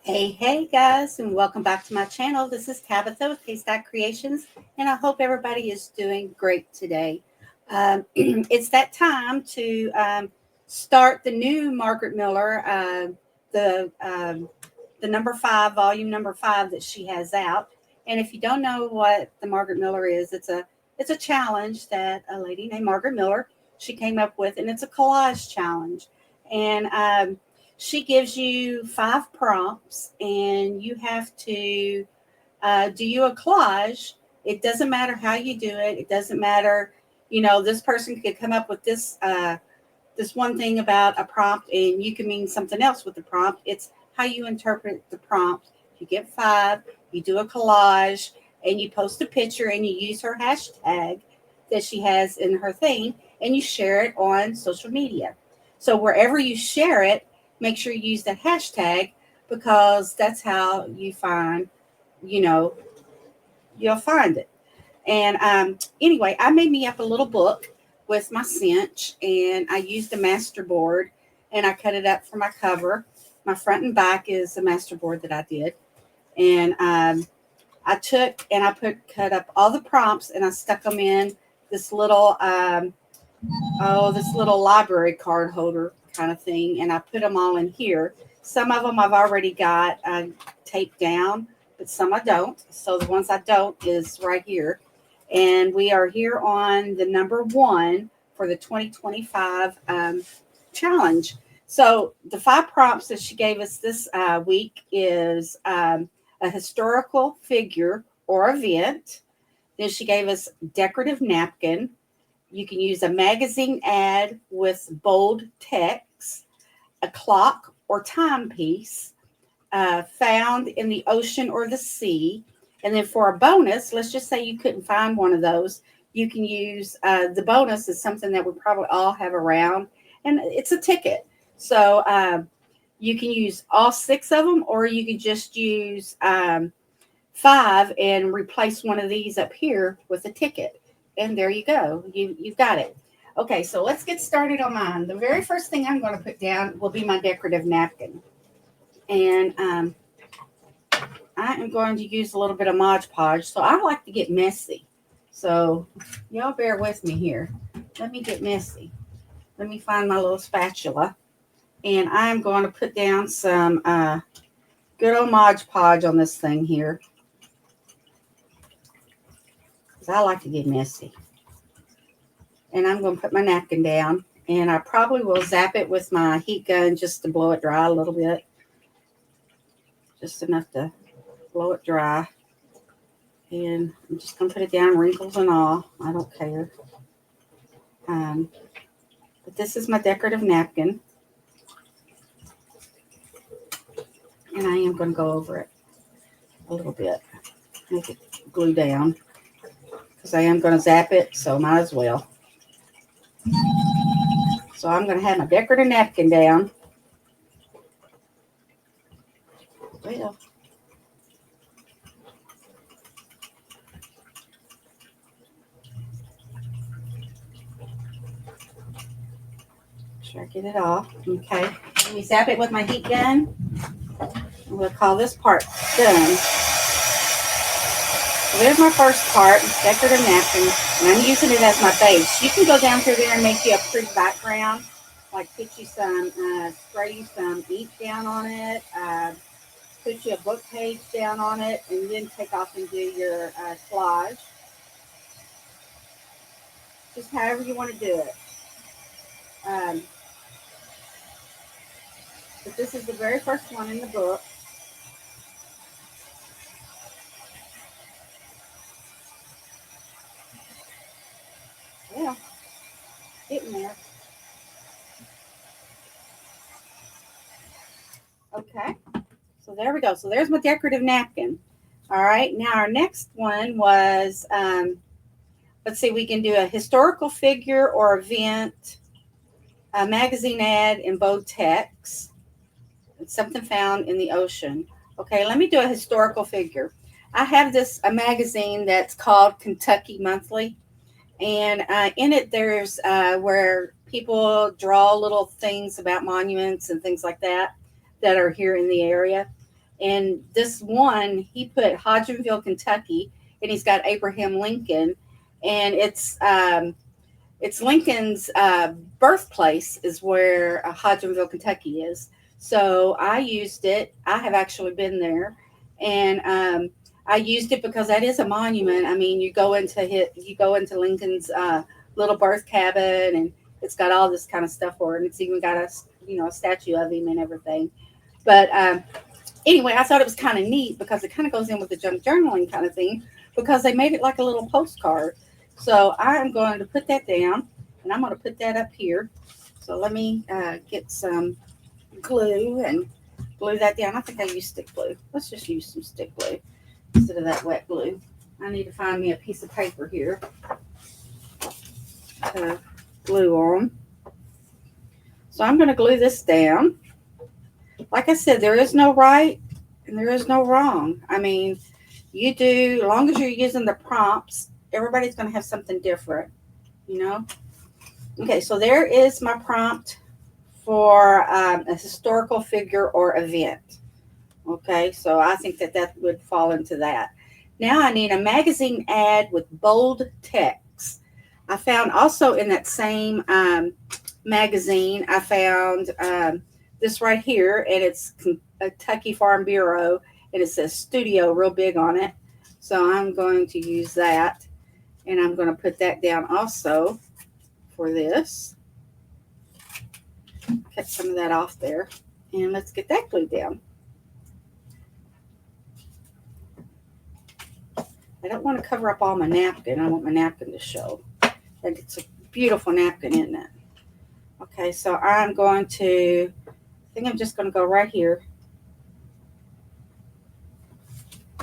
Hey guys, and welcome back to my channel. This is Tabitha with Haystack Creations, and I hope everybody is doing great today. It's that time to start the new Margaret Miller, the um, the number five, volume number five that she has out. And if you don't know what the Margaret Miller is, it's a challenge that a lady named Margaret Miller she came up with, and it's a collage challenge. And she gives you five prompts, and you have to do you a collage. It doesn't matter how you do it. It doesn't matter, this person could come up with this one thing about a prompt, and you can mean something else with the prompt. It's how you interpret the prompt. You get five, you do a collage, and you post a picture, and you use her hashtag that she has in her thing, and you share it on social media. So wherever you share it, make sure you use that hashtag because that's how you find, you know, you'll find it. And anyway, I made me up a little book with my cinch, and I used a master board, and I cut it up for my cover. My front and back is a master board that I did, and I took and I cut up all the prompts, and I stuck them in this little this little library card holder kind of thing, and I put them all in here. Some of them I've already got taped down, but some I don't. So the ones I don't is right here. And we are here on the number one for the 2025 challenge. So the five prompts that she gave us this week is a historical figure or event. Then she gave us decorative napkin. You can use a magazine ad with bold text, a clock or timepiece found in the ocean or the sea. And then for a bonus, let's just say you couldn't find one of those, you can use the bonus is something that we probably all have around, and it's a ticket. So you can use all six of them, or you can just use five and replace one of these up here with a ticket. And there you go. You've got it. Okay, so let's get started on mine. The very first thing I'm going to put down will be my decorative napkin. And I am going to use a little bit of Mod Podge. So I like to get messy. So y'all bear with me here. Let me get messy. Let me find my little spatula. And I'm going to put down some good old Mod Podge on this thing here. Because I like to get messy. And I'm going to put my napkin down. And I probably will zap it with my heat gun just to blow it dry a little bit. Just enough to blow it dry. And I'm just going to put it down, wrinkles and all. I don't care. But this is my decorative napkin. And I am going to go over it a little bit. Make it glue down. Because I am going to zap it, so might as well. So I'm going to have my decorative napkin down. Well, sure I get it off. Okay. Let me zap it with my heat gun. We'll call this part done. So there's my first part, decorative napkin, and I'm using it as my base. You can go down through there and make you a pretty background, like put you some, spray you some ink down on it, put you a book page down on it, and then take off and do your collage. Just however you want to do it. But this is the very first one in the book. Yeah, getting there. Okay, so there we go. So there's my decorative napkin. All right, now our next one was, let's see, we can do a historical figure or event, a magazine ad in bold text, something found in the ocean. Okay, let me do a historical figure. I have a magazine that's called Kentucky Monthly, and in it there's where people draw little things about monuments and things like that that are here in the area. And this one, he put Hodgenville, Kentucky, and he's got Abraham Lincoln, and it's Lincoln's birthplace is where Hodgenville, Kentucky is. So I used it. I have actually been there, and I used it because that is a monument. I mean, you go into Lincoln's little birth cabin, and it's got all this kind of stuff for it. And it's even got a statue of him and everything. But anyway, I thought it was kind of neat because it kind of goes in with the junk journaling kind of thing because they made it like a little postcard. So I'm going to put that down, and I'm going to put that up here. So let me get some glue and glue that down. I think I used stick glue. Let's just use some stick glue instead of that wet glue. I need to find me a piece of paper here to glue on. So I'm going to glue this down. Like I said, there is no right and there is no wrong. I mean, you do, as long as you're using the prompts, everybody's going to have something different, you know. Okay, so there is my prompt for a historical figure or event. Okay, so I think that would fall into that. Now I need a magazine ad with bold text. I found also in that same magazine, I found this right here, and it's Kentucky Farm Bureau, and it says studio real big on it. So I'm going to use that, and I'm going to put that down also for this. Cut some of that off there, and let's get that glued down. I don't want to cover up all my napkin. I want my napkin to show. And it's a beautiful napkin, isn't it? Okay, so I'm going to, I think I'm just going to go right here.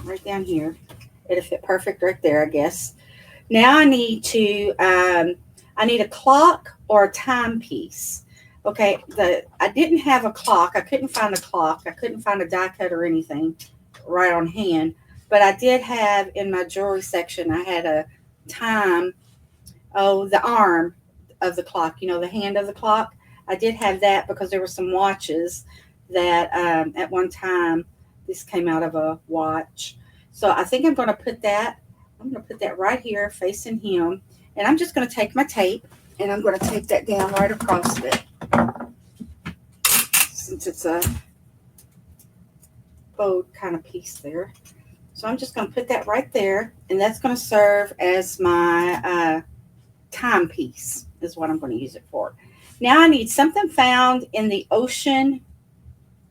Right down here. It'll fit perfect right there, I guess. Now I need a clock or a timepiece. Okay, I didn't have a clock. I couldn't find a clock. I couldn't find a die cut or anything right on hand. But I did have in my jewelry section, I had a time, the arm of the clock, the hand of the clock. I did have that because there were some watches that at one time, this came out of a watch. So I think I'm going to put that right here facing him. And I'm just going to take my tape and I'm going to tape that down right across it. Since it's a bold kind of piece there. So I'm just going to put that right there, and that's going to serve as my timepiece is what I'm going to use it for. Now I need something found in the ocean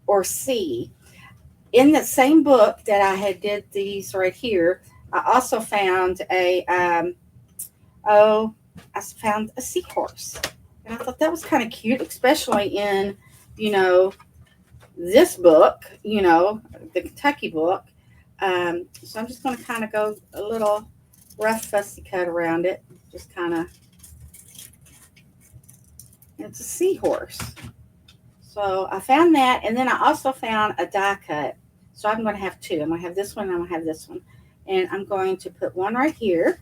or sea. In the same book that I had did these right here, I also found I found a seahorse. And I thought that was kind of cute, especially in, this book, the Kentucky book. So I'm just going to kind of go a little rough fussy cut around it. Just kind of, it's a seahorse. So I found that, and then I also found a die cut. So I'm going to have two. I'm going to have this one, and I'm going to have this one. And I'm going to put one right here.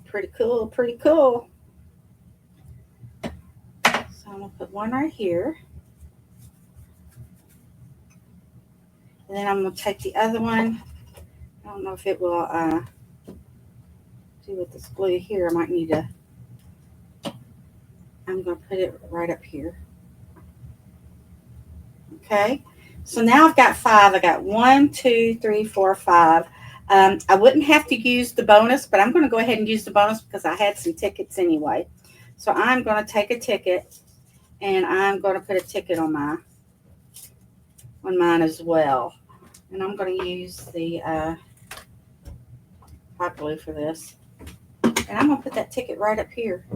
Pretty cool, pretty cool. So I'm going to put one right here. And then I'm going to take the other one. I don't know if it will do with this glue here. I might need to, I'm going to put it right up here. Okay. So now I've got 5. I got 1, 2, 3, 4, 5. I wouldn't have to use the bonus, but I'm going to go ahead and use the bonus because I had some tickets anyway. So I'm going to take a ticket, and I'm going to put a ticket on mine as well. And I'm going to use the hot glue for this. And I'm going to put that ticket right up here.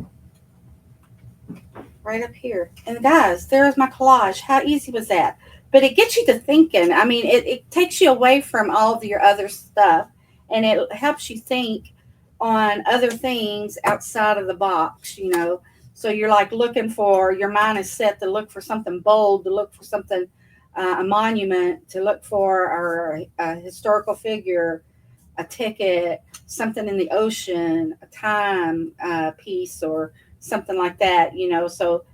Right up here. And guys, there's my collage. How easy was that? But it gets you to thinking. I mean, it takes you away from all of your other stuff. And it helps you think on other things outside of the box, So you're like looking for, your mind is set to look for something bold, to look for something, a monument, to look for or a historical figure, a ticket, something in the ocean, a time piece, or something like that, So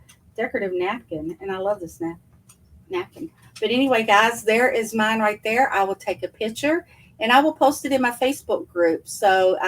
decorative napkin, and I love this napkin. But anyway, guys, there is mine right there. I will take a picture and I will post it in my Facebook group. So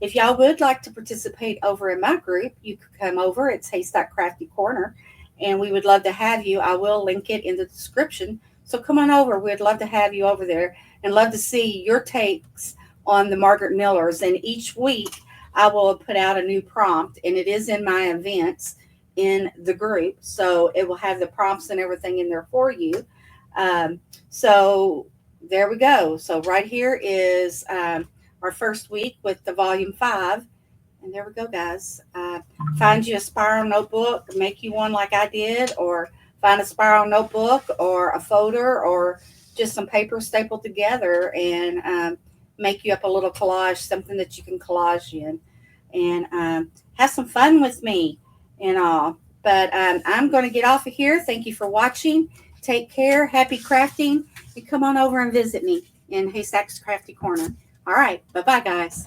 if y'all would like to participate over in my group, you could come over. It's Haystack Crafty Corner, and we would love to have you. I will link it in the description. So come on over. We'd love to have you over there and love to see your takes on the Margaret Millers. And each week I will put out a new prompt, and it is in my events in the group. So it will have the prompts and everything in there for you. So there we go. So right here is our first week with the volume 5. And there we go, guys. Find you a spiral notebook, make you one like I did, or find a spiral notebook or a folder or just some paper stapled together and make you up a little collage, something that you can collage in. And have some fun with me and all. But I'm going to get off of here. Thank you for watching. Take care. Happy crafting. And come on over and visit me in Haystacks Crafty Corner. All right. Bye-bye, guys.